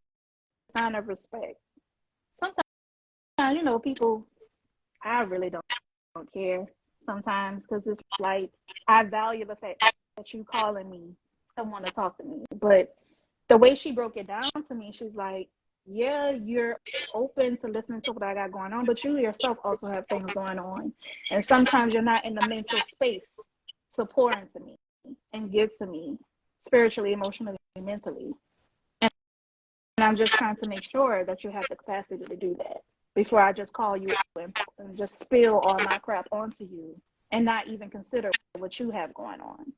sign of respect. Sometimes, you know, people, I really don't care sometimes because it's like I value the fact that you calling me someone to talk to me. But the way she broke it down to me, she's like, yeah, you're open to listening to what I got going on, but you yourself also have things going on. And sometimes you're not in the mental space to pour into me and give to me spiritually, emotionally, mentally. And I'm just trying to make sure that you have the capacity to do that before I just call you and just spill all my crap onto you and not even consider what you have going on.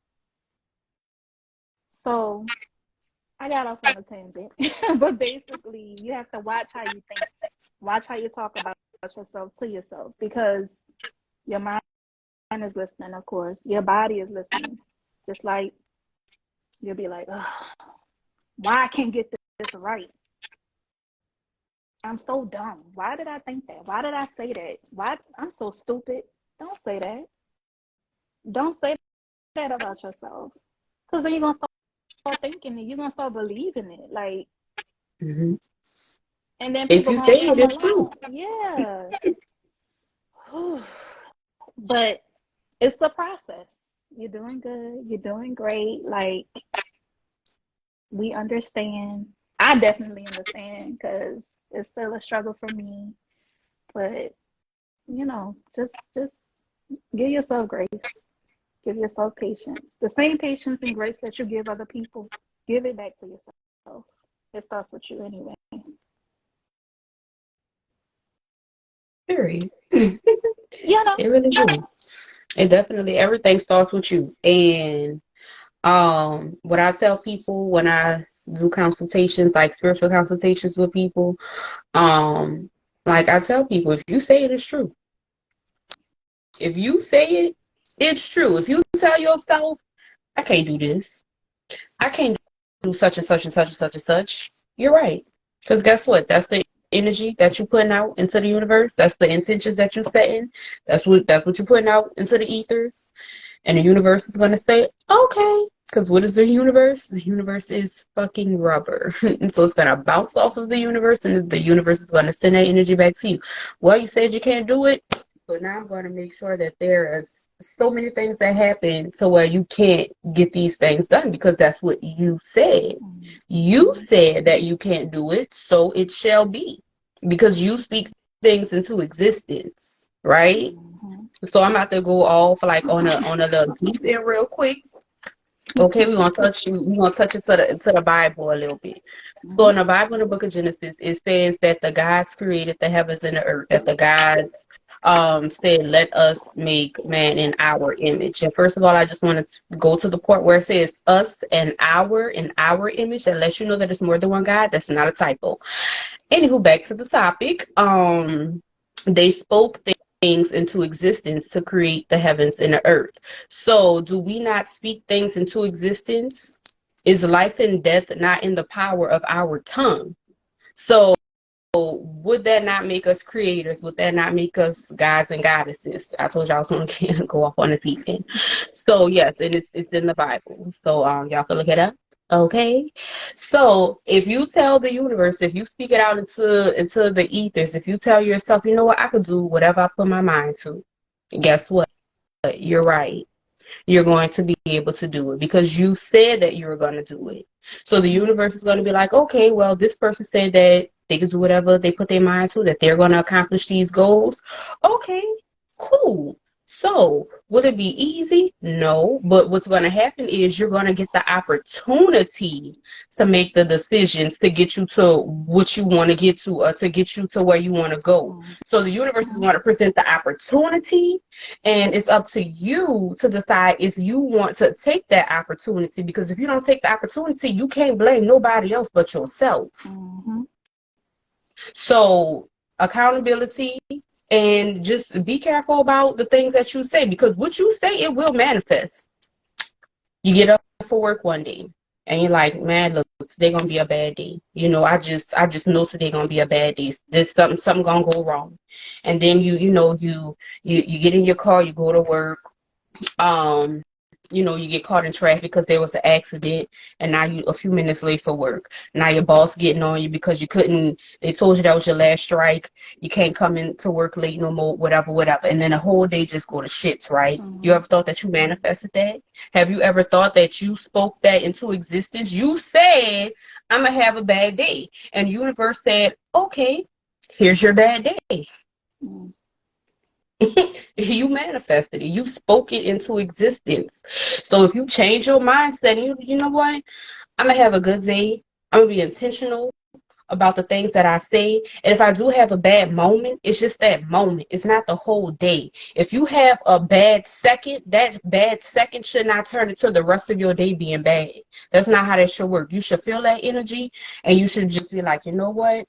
So I got off on a tangent, but basically you have to watch how you think, watch how you talk about yourself to yourself, because your mind is listening, of course. Your body is listening. Just like you'll be like, why I can't get this right? I'm so dumb. Why did I think that? Why did I say that? Why I'm so stupid? Don't say that. Don't say that about yourself, because then you're gonna start thinking it. You're gonna start believing it. Like, Mm-hmm. and then If people you gonna say come it, it's true. along. Yeah. But it's a process. You're doing good. You're doing great. Like, we understand. I definitely understand because it's still a struggle for me. But you know, just give yourself grace. Give yourself patience. The same patience and grace that you give other people, give it back to yourself. It starts with you anyway. Period. You know. It really do. It definitely, everything starts with you. And what I tell people when I do consultations, like spiritual consultations with people, like I tell people, if you say it, it's true. If you say it, it's true. If you tell yourself, I can't do this, I can't do such and such and such and such and such, you're right. Because guess what? That's the energy that you're putting out into the universe. That's the intentions that you're setting. That's what you're putting out into the ethers. And the universe is going to say, okay. Because what is the universe? The universe is fucking rubber. And so it's going to bounce off of the universe, and the universe is going to send that energy back to you. Well, you said you can't do it. So now I'm going to make sure that there is so many things that happen to where you can't get these things done, because that's what you said. You said that you can't do it, so it shall be. Because you speak things into existence, right? So I'm about to go off like on a little deep end real quick. Okay, we're gonna touch it to the Bible a little bit. So in the Bible, in the book of Genesis, it says that the gods created the heavens and the earth, that the gods said, let us make man in our image. And first of all, I just want to go to the part where it says us and our in our image, that lets you know that it's more than one God. That's not a typo. Anywho, back to the topic. They spoke things into existence to create the heavens and the earth. So do we not speak things into existence? Is life and death not in the power of our tongue? So would that not make us creators? Would that not make us gods and goddesses? I told y'all I was going to go off on a deep end. So yes, it's in the Bible. So y'all can look it up. Okay, so if you tell the universe, if you speak it out into the ethers, if you tell yourself, you know what, I could do whatever I put my mind to, guess what? You're right. You're going to be able to do it because you said that you were going to do it. So the universe is going to be like, okay, well, this person said that they could do whatever they put their mind to, that they're going to accomplish these goals. Okay, cool. So, will it be easy? No. But what's going to happen is you're going to get the opportunity to make the decisions to get you to what you want to get to, or to get you to where you want to go. So, the universe is going to present the opportunity, and it's up to you to decide if you want to take that opportunity. Because if you don't take the opportunity, you can't blame nobody else but yourself. Mm-hmm. So, accountability, and just be careful about the things that you say, because what you say, it will manifest. You get up for work one day and you're like, man, look, today gonna be a bad day. You know, I just know today gonna be a bad day. There's something gonna go wrong. And then you get in your car, you go to work, um you get caught in traffic because there was an accident, and now you a few minutes late for work. Now your boss getting on you because they told you that was your last strike. You can't come into work late no more, whatever, whatever. And then the whole day just go to shits, right? Mm-hmm. You ever thought that you manifested that? Have you ever thought that you spoke that into existence? You said, I'm gonna have a bad day. And the universe said, okay, here's your bad day. Mm-hmm. You manifested it. You spoke it into existence. So if you change your mindset, you know what? I'm gonna have a good day. I'm gonna be intentional about the things that I say. And if I do have a bad moment, it's just that moment. It's not the whole day. If you have a bad second, that bad second should not turn into the rest of your day being bad. That's not how that should work. You should feel that energy, and you should just be like, you know what?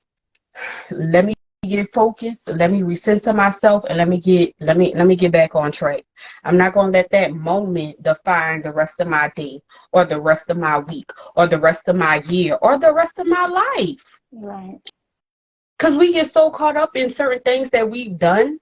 Let me get focused, let me recenter myself, and let me get back on track. I'm not going to let that moment define the rest of my day, or the rest of my week, or the rest of my year, or the rest of my life. Right. Because we get so caught up in certain things that we've done,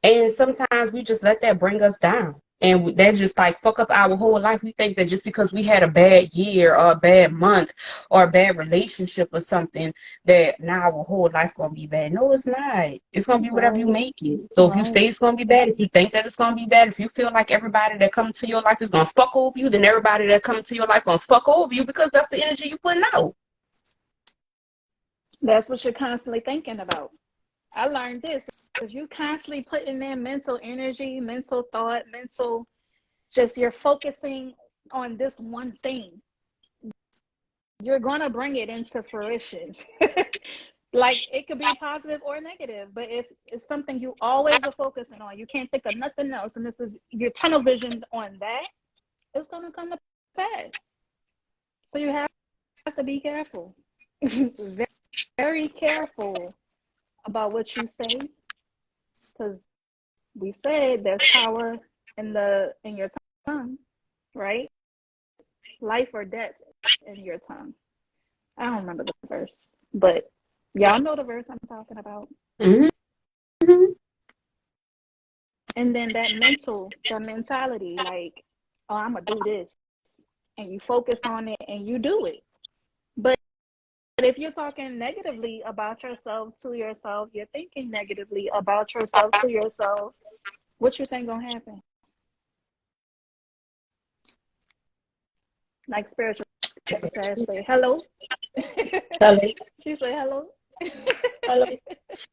and sometimes we just let that bring us down. And that just like fuck up our whole life. We think that just because we had a bad year or a bad month or a bad relationship or something, that now our whole life gonna be bad. No, it's not. It's gonna be whatever you make it. So if you say it's gonna be bad, if you think that it's gonna be bad, if you feel like everybody that comes to your life is gonna fuck over you, then everybody that comes to your life gonna fuck over you, because that's the energy you putting out. That's what you're constantly thinking about. I learned this because you constantly putting in mental energy, mental thought, just you're focusing on this one thing. You're going to bring it into fruition. Like it could be positive or negative, but if it's something you always are focusing on, you can't think of nothing else, and this is your tunnel vision on that, it's going to come to pass. So you have to be careful. Very, very careful about what you say, because we said there's power in your tongue, right? Life or death in your tongue. I don't remember the verse, but y'all know the verse I'm talking about. Mm-hmm. And then that mentality, like, oh, I'm gonna do this, and you focus on it and you do it. But if you're talking negatively about yourself to yourself, you're thinking negatively about yourself to yourself, what you think gonna happen? Like spiritual says, say hello. Hello. She say hello. Hello.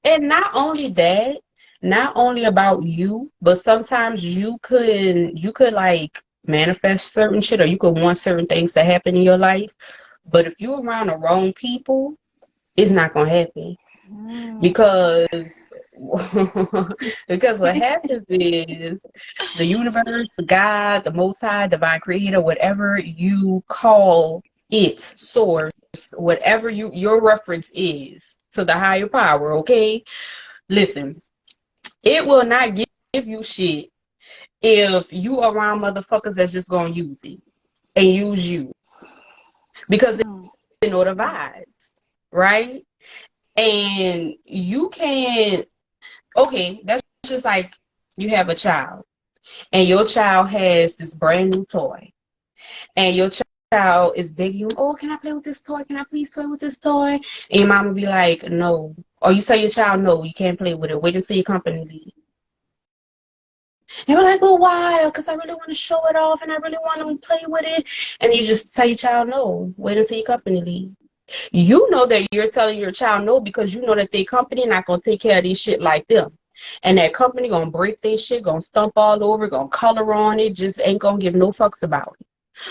And not only that, not only about you, but sometimes you could like manifest certain shit, or you could want certain things to happen in your life. But if you're around the wrong people, it's not gonna happen. Because because what happens is the universe, the God, the Most High, divine creator, whatever you call it, source, whatever your reference is to the higher power, okay? Listen, it will not give you shit if you around motherfuckers that's just gonna use it and use you, because they know the vibes, right? And you can't. Okay, that's just like you have a child, and your child has this brand new toy, and your child is begging you, oh, can I play with this toy? Can I please play with this toy? And your mama be like, no. Or you tell your child, no, you can't play with it. Wait until your company leave. And we're like, well, why? Because I really want to show it off, and I really want to play with it. And you just tell your child, no, wait until your company leave. You know that you're telling your child no because you know that their company not going to take care of this shit like them. And that company gonna break their shit, gonna stump all over, gonna color on it, just ain't gonna give no fucks about it.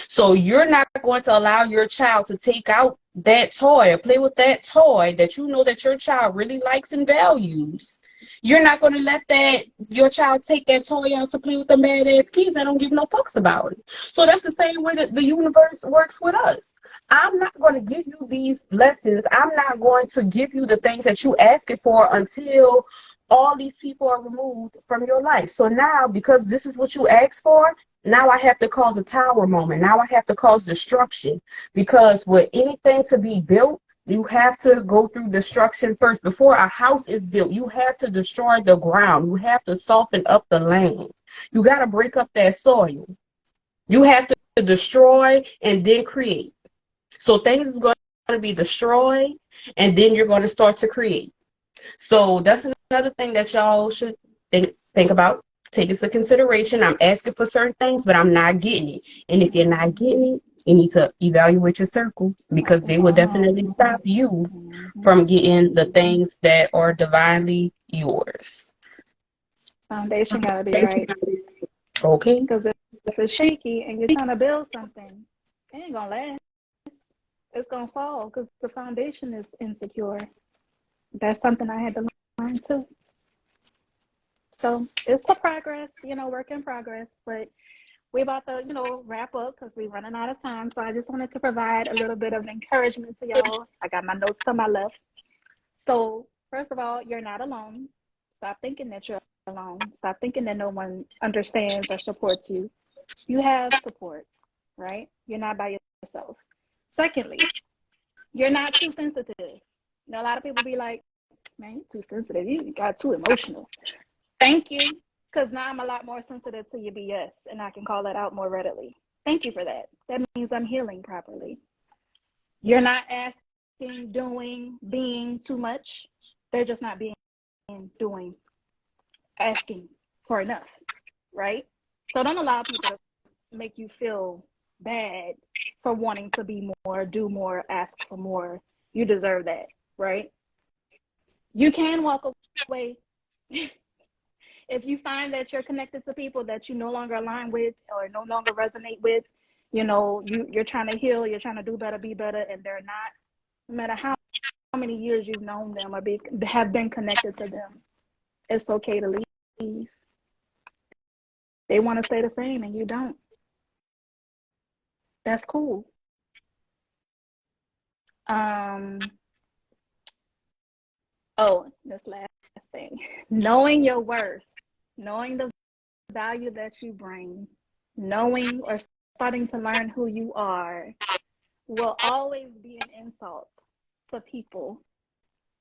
So you're not going to allow your child to take out that toy or play with that toy that you know that your child really likes and values. You're not going to let that your child take that toy out to play with the badass kids that don't give no fucks about it. So that's the same way that the universe works with us. I'm not going to give you these blessings. I'm not going to give you the things that you asking for until all these people are removed from your life. So now, because this is what you asked for, now I have to cause a tower moment. Now I have to cause destruction. Because with anything to be built, you have to go through destruction first. Before a house is built, you have to destroy the ground. You have to soften up the land. You got to break up that soil. You have to destroy and then create. So things is going to be destroyed, and then you're going to start to create. So that's another thing that y'all should think about. Take into consideration. I'm asking for certain things, but I'm not getting it. And if you're not getting it, you need to evaluate your circle, because they will definitely stop you from getting the things that are divinely yours. Foundation gotta be right. Okay. Because if it's shaky and you're trying to build something, it ain't gonna last. It's gonna fall because the foundation is insecure. That's something I had to learn too. So it's a progress, work in progress. But we're about to, wrap up because we're running out of time. So I just wanted to provide a little bit of encouragement to y'all. I got my notes to my left. So first of all, you're not alone. Stop thinking that you're alone. Stop thinking that no one understands or supports you. You have support, right? You're not by yourself. Secondly, you're not too sensitive. A lot of people be like, man, you're too sensitive. You got too emotional. Thank you, because now I'm a lot more sensitive to your BS, and I can call that out more readily. Thank you for that. That means I'm healing properly. You're not asking, doing, being too much. They're just not being, doing, asking for enough, right? So don't allow people to make you feel bad for wanting to be more, do more, ask for more. You deserve that, right? You can walk away if you find that you're connected to people that you no longer align with or no longer resonate with. You're trying to heal, you're trying to do better, be better, and they're not. No matter how many years you've known them or have been connected to them, it's okay to leave. They want to stay the same and you don't. That's cool. This last thing. Knowing your worth, knowing the value that you bring, knowing or starting to learn who you are will always be an insult to people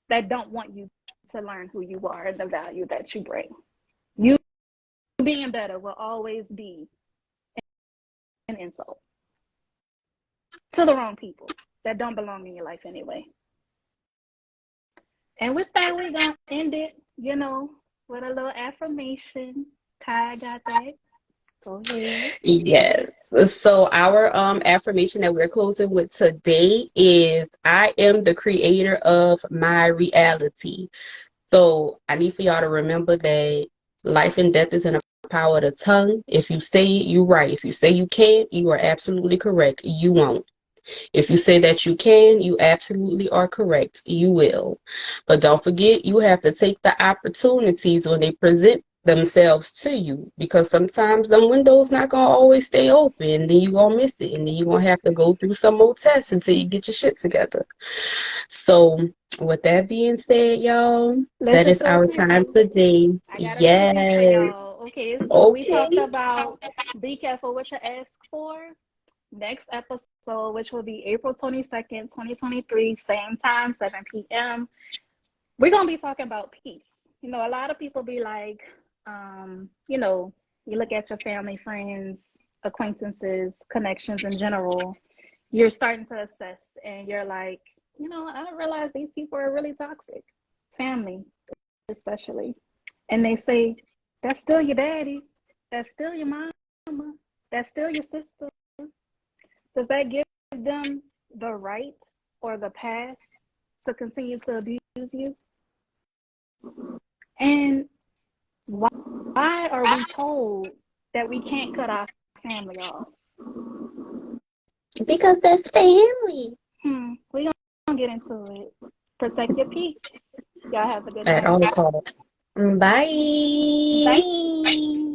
that don't want you to learn who you are and the value that you bring. You being better will always be an insult to the wrong people that don't belong in your life anyway. And with that, we're going to end it, with a little affirmation. Kai got that. Go ahead. Yes. So our affirmation that we're closing with today is, I am the creator of my reality. So I need for y'all to remember that life and death is in the power of the tongue. If you say it, you're right. If you say you can't, you are absolutely correct. You won't. If you say that you can, you absolutely are correct. You will. But don't forget, you have to take the opportunities when they present themselves to you, because sometimes them windows not gonna always stay open. Then you gonna miss it, and then you gonna have to go through some more tests until you get your shit together. So with that being said, y'all, that is our time today. Yes. Okay, so we talked about be careful what you ask for. Next episode, which will be April 22nd, 2023, same time, 7 p.m. We're going to be talking about peace. A lot of people be like, you look at your family, friends, acquaintances, connections in general. You're starting to assess and you're like, I don't realize these people are really toxic. Family, especially. And they say, that's still your daddy. That's still your mama. That's still your sister. Does that give them the right or the pass to continue to abuse you? And why are we told that we can't cut our family off? Because that's family. We gonna get into it. Protect your peace. Y'all have a good At night. all costs. Bye. Bye.